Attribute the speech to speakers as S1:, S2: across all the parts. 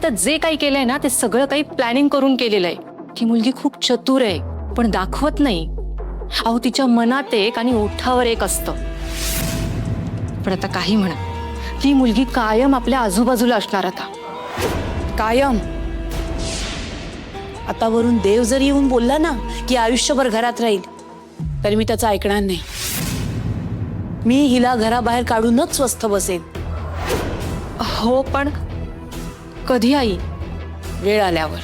S1: तर जे काही केलंय ना ते सगळं काही प्लॅनिंग करून केलेलं आहे. ती मुलगी खूप चतुर आहे पण दाखवत नाही. अहो तिच्या मनात एक आणि ओठावर एक असतं. पण आता काही म्हणा, ती मुलगी कायम आपल्या आजूबाजूला असणार आता.
S2: कायम. आता वरून देव जर येऊन बोलला ना की आयुष्यभर घरात राहील तरी मी त्याचं ऐकणार नाही. मी हिला घराबाहेर काढूनच स्वस्थ बसेन.
S1: हो पण कधी आई?
S2: वेळ आल्यावर.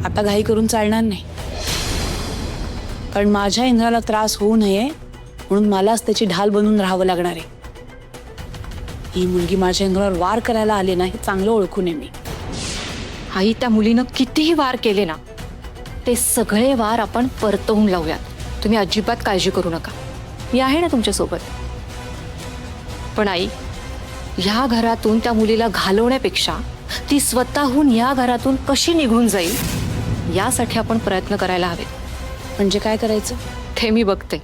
S2: आता घाई करून चालणार नाही. कारण माझ्या इंद्राला त्रास होऊ नये म्हणून मलाच त्याची ढाल बनून राहावं लागणार आहे. ही मुलगी माझ्या इंद्रावर वार करायला आली ना हे चांगलं ओळखून आहे मी.
S1: आई त्या मुलीनं कितीही वार केले ना ते सगळे वार आपण परतवून लावूयात. तुम्ही अजिबात काळजी करू नका, मी आहे ना तुमच्यासोबत. पण आई, ह्या घरातून त्या मुलीला घालवण्यापेक्षा ती स्वतःहून या घरातून कशी निघून जाईल यासाठी आपण प्रयत्न करायला हवेत.
S2: म्हणजे काय करायचं
S1: ते मी बघते.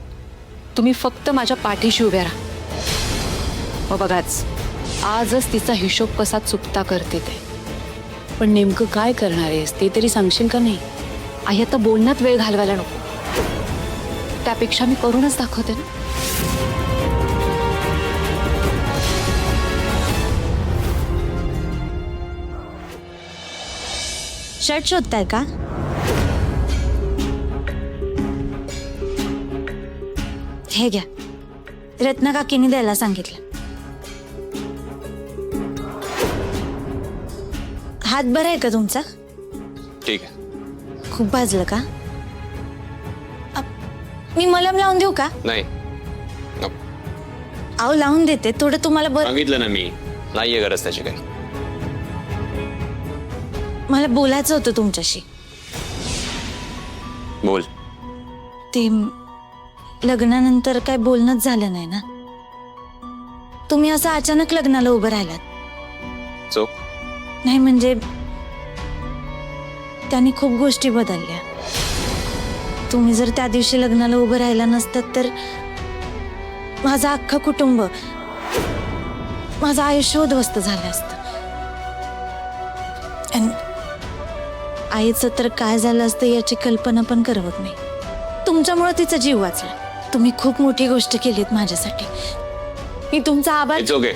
S1: तुम्ही फक्त माझ्या पाठीशी उभ्या राहा. मग बघाच आजच तिचा हिशोब कसा चुकता करते ते.
S2: पण नेमकं काय करणार आहेस ते तरी सांगशील का नाही?
S1: आई आता बोलण्यात वेळ घालवायला नको. त्यापेक्षा मी करूनच दाखवते ना.
S3: शर्ट शोधताय का? हे घ्या, रत्ना काकीने द्यायला सांगितलं. हात बरा आहे का तुमचा?
S4: ठीक आहे.
S3: खूप भाजलं का? मी मलम लावून देऊ का?
S4: नाही,
S3: अहो लावून देते, थोडं तुम्हाला बरं.
S4: सांगितलं ना मी, नाहीये गरज त्याची काही.
S3: मला बोलायचं होतं तुमच्याशी.
S4: बोल.
S3: ते लग्नानंतर काय बोलणंच झालं नाही ना. तुम्ही असं अचानक लग्नाला उभं राहिलात.
S4: चोख.
S3: नाही म्हणजे त्यांनी खूप गोष्टी बदलल्या. तुम्ही जर त्या दिवशी लग्नाला उभं राहिला नसतात तर माझं अख्खं कुटुंब, माझं आयुष्य उद्ध्वस्त झालं असतं. आणि आईचं तर काय झालं असतं याची कल्पना पण करवत नाही. तुमच्यामुळे तिचा जीव वाचला. तुम्ही खूप मोठी गोष्ट केलीत माझ्यासाठी. मी तुमचा आभार.
S4: It's okay.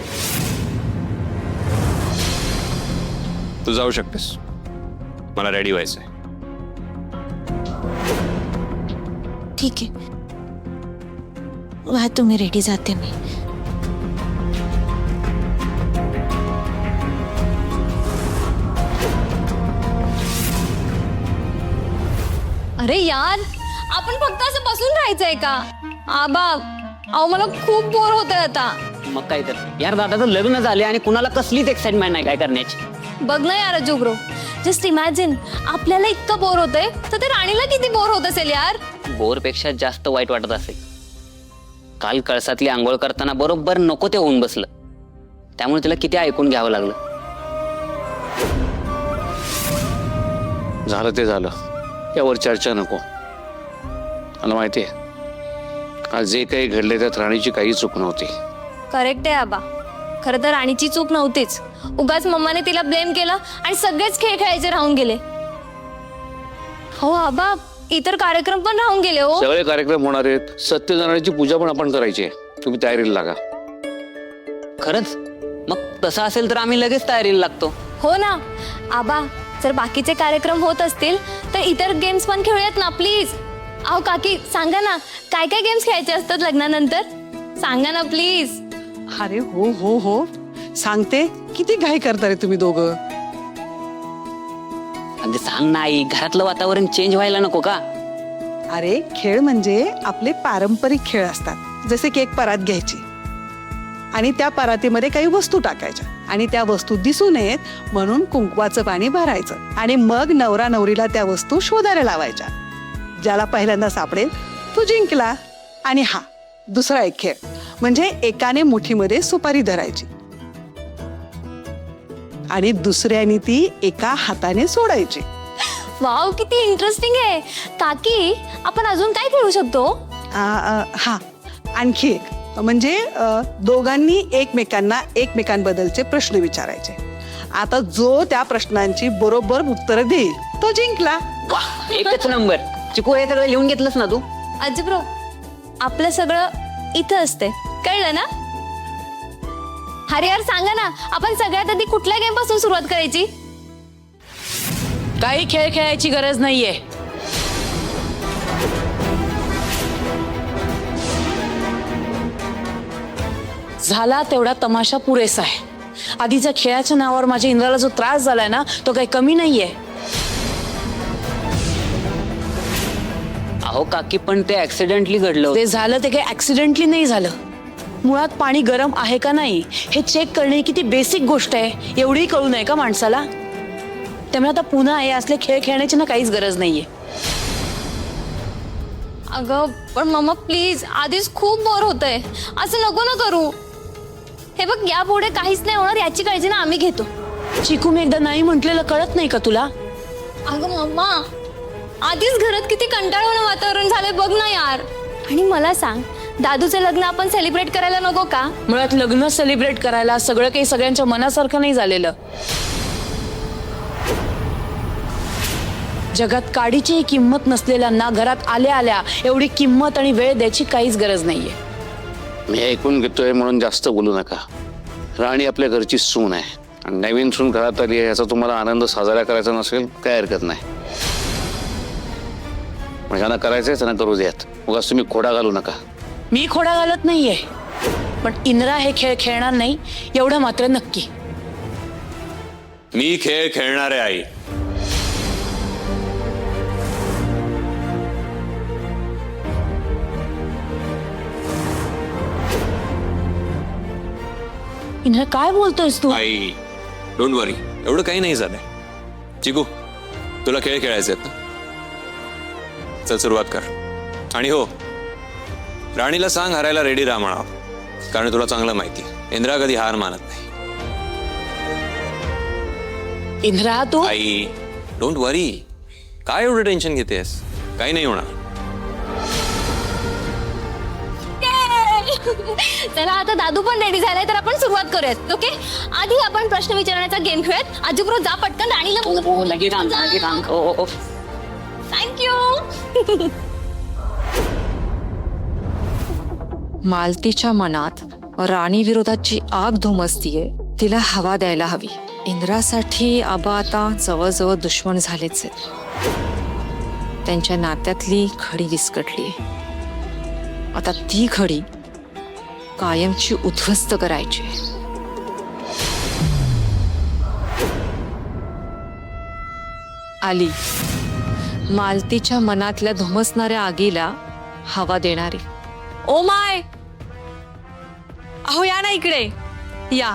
S4: तू जाऊ शकतेस. मला रेडी व्हायचंय.
S3: ठीक आहे, वा तुम्ही रेडी, जाते मी.
S5: अरे यार, आपण फक्त असं बसून राहायचंय का? आबा, अहो मला खूप बोर होतंय आता.
S6: मग काय तर यार, दादाचं लग्न झाले आणि कुणाला कसलीच एक्साइटमेंट नाही काय करण्याची.
S5: बघ ना यार जुग्रो, जस्ट इमॅजिन आपल्याला इतकं बोर होतंय तर ते राणीला किती बोर होत असेल यार.
S6: बोरपेक्षा जास्त वाईट वाटत असेल. काल कळसातली आंघोळ करताना बरोबर नको ते होऊन बसलं, त्यामुळे तिला किती ऐकून घ्यावं लागलं.
S7: झालं ते झालं, यावर चर्चा नको. मला माहिती आहे आज जे काही घडले त्यात राणीची काही चूक नव्हती.
S5: करेक्ट आहे आबा, खरं तर राणीची चूक नव्हतीच. उगाच मम्माने तिला ब्लेम केलं आणि सगळेच खेळ खेळायचे राहून गेले. हो आबा, इतर कार्यक्रम पण राहून गेले. हो,
S7: सगळे कार्यक्रम होणार आहेत. सत्यनारायणाची पूजा पण आपण करायची आहे. तुम्ही तयारीला लागा.
S6: खरंच? मग तसं असेल तर आम्ही लगेच तयारीला लागतो.
S5: हो ना आबा, जर बाकीचे कार्यक्रम होत असतील तर इतर गेम्स पण खेळूयात ना प्लीज. अहो काकी, सांगा ना काय काय गेम्स खेळायचे असतात लग्नानंतर? सांगा ना प्लीज.
S8: अरे हो हो हो, सांगते. किती घाई करता रे तुम्ही दोघं?
S6: अगदी सांग नाही, घरातलं वातावरण चेंज व्हायला नको का?
S8: अरे खेळ म्हणजे आपले पारंपरिक खेळ असतात. जसे की एक परात घ्यायची आणि त्या परातीमध्ये काही वस्तू टाकायच्या आणि त्या वस्तू दिसू नयेत म्हणून कुंकवाचं पाणी भरायचं आणि मग नवरा नवरीला त्या वस्तू शोधायला लावायच्या. ज्याला पहिल्यांदा सापडेल तो जिंकला. आणि हा दुसरा एक खेळ म्हणजे एकाने मुठीमध्ये सुपारी धरायची आणि दुसऱ्याने ती एका हाताने सोडायची.
S5: वाव, किती इंटरेस्टिंग आहे. काकी, आपण अजून काय खेळू शकतो?
S8: हा, आणखी एक म्हणजे दोघांनी एकमेकांना एकमेकांबद्दलचे प्रश्न विचारायचे आता जो त्या प्रश्नांची बरोबर उत्तरं देईल तो जिंकला.
S6: वा, एकच नंबर. चिकू, हे सगळं लिहून घेतलंस ना तू?
S5: आजीब्रो, आपलं सगळं इथं असते, कळलं ना? अरे यार सांगा ना, आपण सगळ्यात आधी कुठल्या गेम पासून सुरुवात करायची?
S2: काही खेळ खेळायची गरज नाहीये. झाला तेवढा तमाशा पुरेसा आहे. आधीच्या खेळाच्या नावावर माझ्या इंद्राला जो त्रास झालाय ना, तो काही कमी नाहीये.
S6: अहो काकी, पण ते ऍक्सिडेंटली घडलं होतं.
S2: ते झालं ते काही ऍक्सिडेंटली नाही झालं. मुळात पाणी गरम आहे का नाही हे चेक करणे ही किती बेसिक गोष्ट आहे, एवढी कळू नये का माणसाला? त्यामुळे आता पुन्हा हे असले खेळ खेळण्याची ना काहीच गरज नाहीये.
S5: अगं पण मम्मा प्लीज, आधीच खूप बोर होतंय, असं नको ना करू. हे बघ, यापुढे काहीच नाही होणार याची काळजी ना आम्ही घेतो.
S2: चिकू, मी एकदा नाही म्हटलेलं कळत नाही का तुला?
S5: अगं मम्मा, आधीच घरात किती कंटाळवाणं वातावरण झालंय बघ ना यार. आणि मला सांग, दादूचं लग्न आपण सेलिब्रेट करायला नको का?
S2: मुळात लग्न सेलिब्रेट करायला सगळं काही सगळ्यांच्या मनासारखं नाही झालेलं. जगात काडीचीही किंमत नसलेल्यांना घरात आल्या आल्या एवढी किंमत आणि वेळ द्यायची काहीच गरज नाहीये.
S7: मी ऐकून घेतोय म्हणून जास्त बोलू नका. राणी आपल्या घरची सून आहे आणि नवीन सून घरात आली आहे याचा तुम्हाला आनंद साजरा करायचा नसेल काय हरकत नाही. पण ज्यांना करायचंय त्यांना करू द्यात. उगाच तुम्ही खोडा घालू नका.
S2: मी खोडा घालत नाहीये, पण इंद्रा हे खेळ खेळणार नाही एवढं मात्र नक्की.
S4: मी खेळ खेळणार आहे आई.
S2: इंद्रा, काय बोलतोयस तू?
S4: आई डोंट वरी, एवढं काही नाही झालंय. चिकू, तुला खेळ खेळायचे आहेत ना? चल सुरुवात कर. आणि हो, राणीला सांग हारायला रेडी राहा म्हणावं, कारण तुला चांगलं माहिती इंद्रा कधी हार मानत नाही.
S2: इंद्रा तू
S4: आई डोंट वरी, काय एवढं टेन्शन घेतेस? काही नाही होणार.
S5: चला आता दादू पण रेडी झालाय, तर आपण सुरुवात करूयात. ओके, आधी आपण प्रश्न विचारण्याचा गेम खेळूयात. आजीब्रो जा पटकन राणीला. थँक्यू.
S1: मालतीच्या मनात राणी विरोधात जी आग धुमसतीये तिला हवा द्यायला हवी. इंद्रासाठी आबा आता जवळजवळ दुश्मन झालेच आहेत. त्यांच्या नात्यातली खडी विस्कटली. आता ती खडी कायमची उद्ध्वस्त करायची. आली मालतीच्या मनातल्या धुमसणाऱ्या आगीला हवा देणारी. ओ माय, अहो या ना इकडे या.